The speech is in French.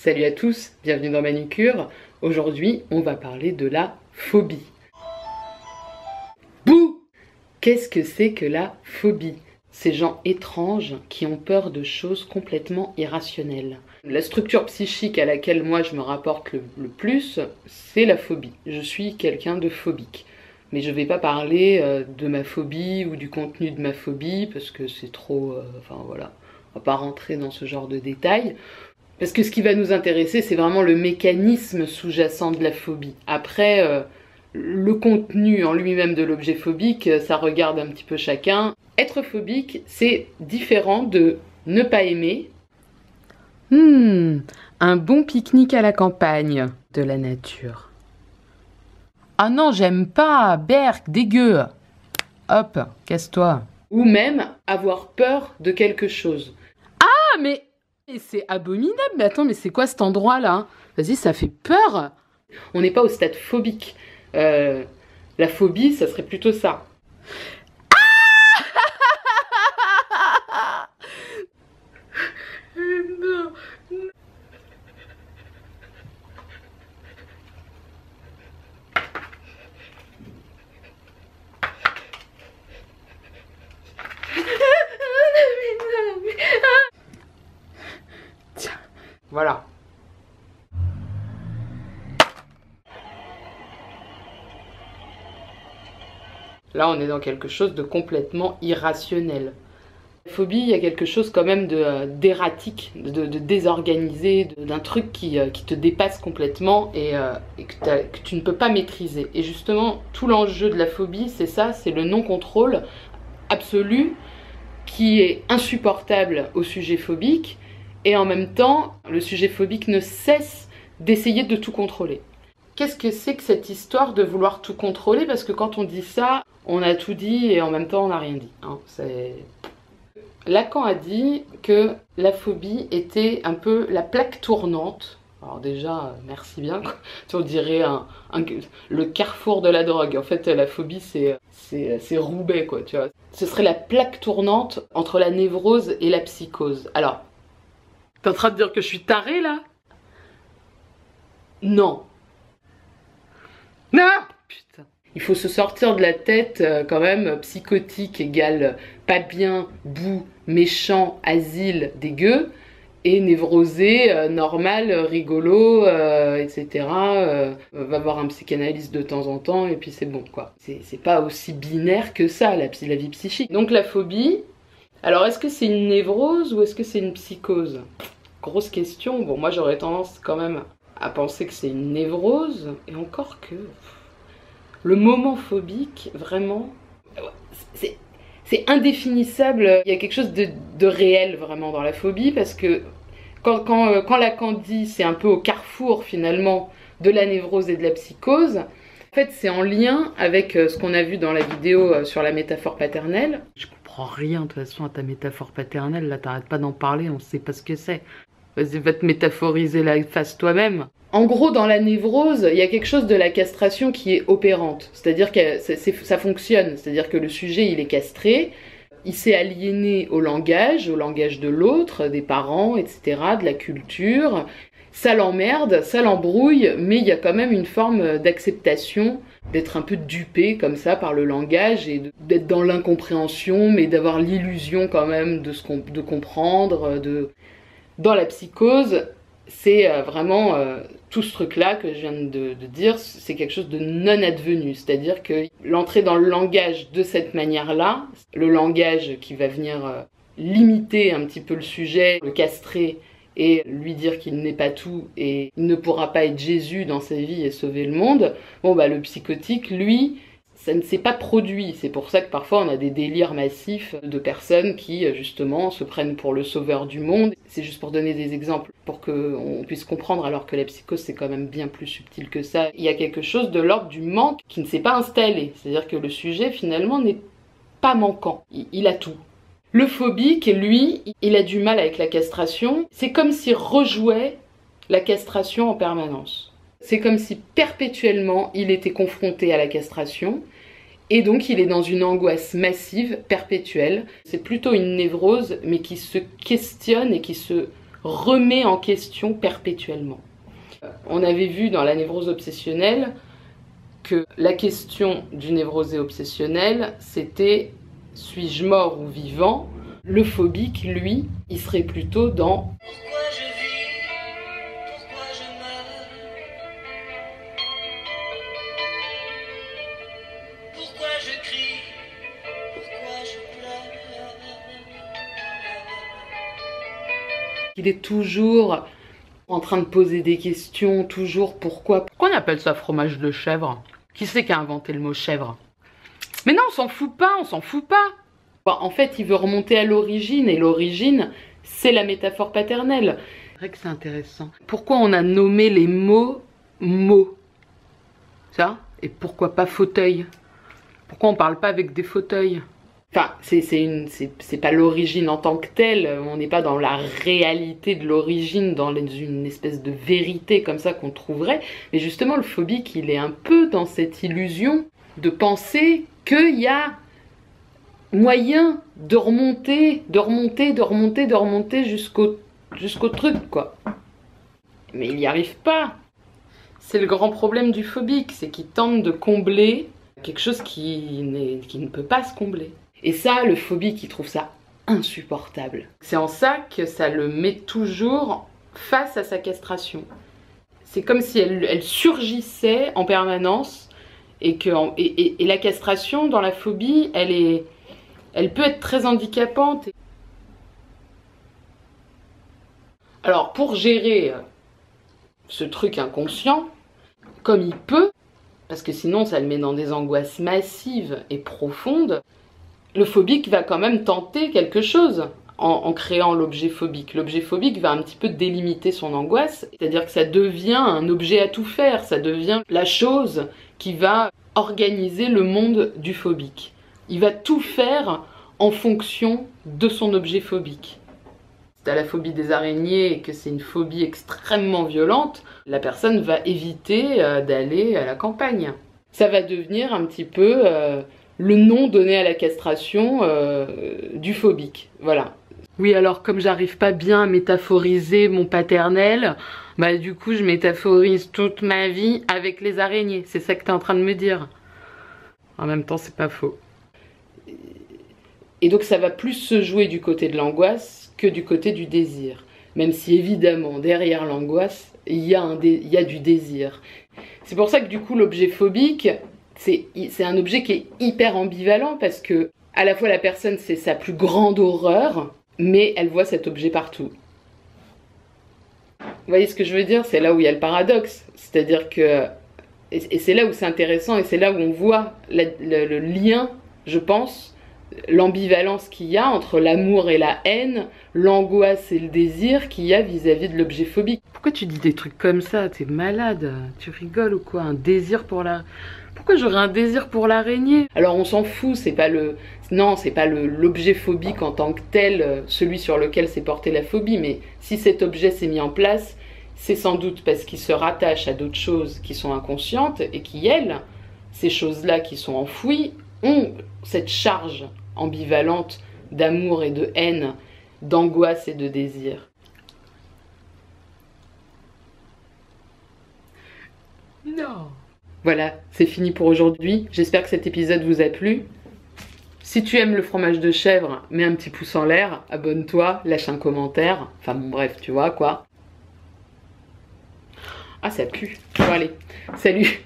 Salut à tous, bienvenue dans Manucure. Aujourd'hui, on va parler de la phobie. Bouh! Qu'est-ce que c'est que la phobie? Ces gens étranges qui ont peur de choses complètement irrationnelles. La structure psychique à laquelle moi je me rapporte le plus, c'est la phobie. Je suis quelqu'un de phobique. Mais je ne vais pas parler de ma phobie ou du contenu de ma phobie parce que c'est trop... enfin voilà, on va pas rentrer dans ce genre de détails. Parce que ce qui va nous intéresser, c'est vraiment le mécanisme sous-jacent de la phobie. Après, le contenu en lui-même de l'objet phobique, ça regarde un petit peu chacun. Être phobique, c'est différent de ne pas aimer. Un bon pique-nique à la campagne de la nature. Ah non, j'aime pas, berk, dégueu. Hop, casse-toi. Ou même avoir peur de quelque chose. Ah, mais c'est abominable. Mais attends, mais c'est quoi cet endroit-là? Vas-y, ça fait peur. On n'est pas au stade phobique. La phobie, ça serait plutôt ça. Non. Tiens, voilà. Là, on est dans quelque chose de complètement irrationnel. La phobie, il y a quelque chose quand même d'erratique, de désorganisé, d'un truc qui te dépasse complètement et que tu ne peux pas maîtriser. Et justement, tout l'enjeu de la phobie, c'est ça, c'est le non-contrôle absolu qui est insupportable au sujet phobique. Et en même temps, le sujet phobique ne cesse d'essayer de tout contrôler. Qu'est-ce que c'est que cette histoire de vouloir tout contrôler? Parce que quand on dit ça, on a tout dit et en même temps on n'a rien dit. Hein. Lacan a dit que la phobie était un peu la plaque tournante. Alors déjà, merci bien. On dirait le carrefour de la drogue. En fait, la phobie, c'est Roubaix, quoi, tu vois. Ce serait la plaque tournante entre la névrose et la psychose. Alors, t'es en train de dire que je suis tarée, là? Non. Non! Putain. Il faut se sortir de la tête quand même, psychotique égale pas bien, boue, méchant, asile, dégueu, et névrosé, normal, rigolo, etc. Va voir un psychanalyste de temps en temps et puis c'est bon quoi. C'est pas aussi binaire que ça la vie psychique. Donc la phobie, alors est-ce que c'est une névrose ou est-ce que c'est une psychose? Grosse question. Bon, moi j'aurais tendance quand même à penser que c'est une névrose, et encore que... Le moment phobique, vraiment, c'est indéfinissable. Il y a quelque chose de réel vraiment dans la phobie parce que quand Lacan dit c'est un peu au carrefour finalement de la névrose et de la psychose, en fait c'est en lien avec ce qu'on a vu dans la vidéo sur la métaphore paternelle. Je comprends rien de toute façon à ta métaphore paternelle, là t'arrêtes pas d'en parler, on sait pas ce que c'est. Vas-y, va te métaphoriser la face toi-même. En gros, dans la névrose, il y a quelque chose de la castration qui est opérante. C'est-à-dire que ça fonctionne. C'est-à-dire que le sujet, il est castré, il s'est aliéné au langage de l'autre, des parents, etc., de la culture. Ça l'emmerde, ça l'embrouille, mais il y a quand même une forme d'acceptation, d'être un peu dupé comme ça par le langage et d'être dans l'incompréhension, mais d'avoir l'illusion quand même de comprendre, Dans la psychose, c'est vraiment tout ce truc-là que je viens de dire, c'est quelque chose de non advenu. C'est-à-dire que l'entrée dans le langage de cette manière-là, le langage qui va venir limiter un petit peu le sujet, le castrer et lui dire qu'il n'est pas tout et il ne pourra pas être Jésus dans sa vie et sauver le monde, bon bah le psychotique, lui... ça ne s'est pas produit. C'est pour ça que parfois on a des délires massifs de personnes qui justement se prennent pour le sauveur du monde. C'est juste pour donner des exemples, pour qu'on puisse comprendre, alors que la psychose c'est quand même bien plus subtil que ça. Il y a quelque chose de l'ordre du manque qui ne s'est pas installé. C'est-à-dire que le sujet finalement n'est pas manquant. Il a tout. Le phobique, lui, il a du mal avec la castration. C'est comme s'il rejouait la castration en permanence. C'est comme si perpétuellement il était confronté à la castration et donc il est dans une angoisse massive, perpétuelle. C'est plutôt une névrose mais qui se questionne et qui se remet en question perpétuellement. On avait vu dans la névrose obsessionnelle que la question du névrosé obsessionnel, c'était suis-je mort ou vivant? Le phobique, lui, il serait plutôt dans pourquoi je vis, pourquoi je meurs, pourquoi je crie, pourquoi je pleure. Il est toujours en train de poser des questions, toujours pourquoi. Pourquoi on appelle ça fromage de chèvre? Qui c'est qui a inventé le mot chèvre? Mais non, on s'en fout pas, on s'en fout pas. En fait, il veut remonter à l'origine, et l'origine, c'est la métaphore paternelle. C'est vrai que c'est intéressant. Pourquoi on a nommé les mots mots? Ça? Et pourquoi pas fauteuil? Pourquoi on parle pas avec des fauteuils? Enfin, c'est pas l'origine en tant que telle, on n'est pas dans la réalité de l'origine, dans une espèce de vérité comme ça qu'on trouverait, mais justement le phobique, il est un peu dans cette illusion de penser qu'il y a moyen de remonter jusqu'au truc, quoi. Mais il n'y arrive pas. C'est le grand problème du phobique, c'est qu'il tente de combler quelque chose qui ne peut pas se combler. Et ça, le phobique, il trouve ça insupportable. C'est en ça que ça le met toujours face à sa castration. C'est comme si elle surgissait en permanence et la castration dans la phobie, elle peut être très handicapante. Alors pour gérer ce truc inconscient, comme il peut, parce que sinon ça le met dans des angoisses massives et profondes, le phobique va quand même tenter quelque chose en créant l'objet phobique. L'objet phobique va un petit peu délimiter son angoisse, c'est-à-dire que ça devient un objet à tout faire, ça devient la chose qui va organiser le monde du phobique. Il va tout faire en fonction de son objet phobique. Si tu as la phobie des araignées et que c'est une phobie extrêmement violente, la personne va éviter d'aller à la campagne. Ça va devenir un petit peu le nom donné à la castration du phobique. Voilà. Oui, alors comme j'arrive pas bien à métaphoriser mon paternel, bah du coup je métaphorise toute ma vie avec les araignées. C'est ça que tu es en train de me dire. En même temps, c'est pas faux. Et donc ça va plus se jouer du côté de l'angoisse que du côté du désir. Même si évidemment, derrière l'angoisse, il y a du désir. C'est pour ça que du coup l'objet phobique, c'est un objet qui est hyper ambivalent parce que à la fois la personne c'est sa plus grande horreur, mais elle voit cet objet partout. Vous voyez ce que je veux dire? C'est là où il y a le paradoxe. C'est-à-dire que... Et c'est là où c'est intéressant et c'est là où on voit le lien, je pense, l'ambivalence qu'il y a entre l'amour et la haine, l'angoisse et le désir qu'il y a vis-à-vis de l'objet phobique. Pourquoi tu dis des trucs comme ça? T'es malade? Tu rigoles ou quoi? Un désir pour la... Pourquoi j'aurais un désir pour l'araignée? Alors on s'en fout, c'est pas le... Non, c'est pas l'objet phobique en tant que tel, celui sur lequel s'est portée la phobie, mais si cet objet s'est mis en place, c'est sans doute parce qu'il se rattache à d'autres choses qui sont inconscientes et qui, elles, ces choses-là qui sont enfouies, ont cette charge ambivalente d'amour et de haine, d'angoisse et de désir. Non. Voilà, c'est fini pour aujourd'hui. J'espère que cet épisode vous a plu. Si tu aimes le fromage de chèvre, mets un petit pouce en l'air, abonne-toi, lâche un commentaire. Enfin bon, bref, tu vois quoi. Ah, ça pue. Bon, allez, salut!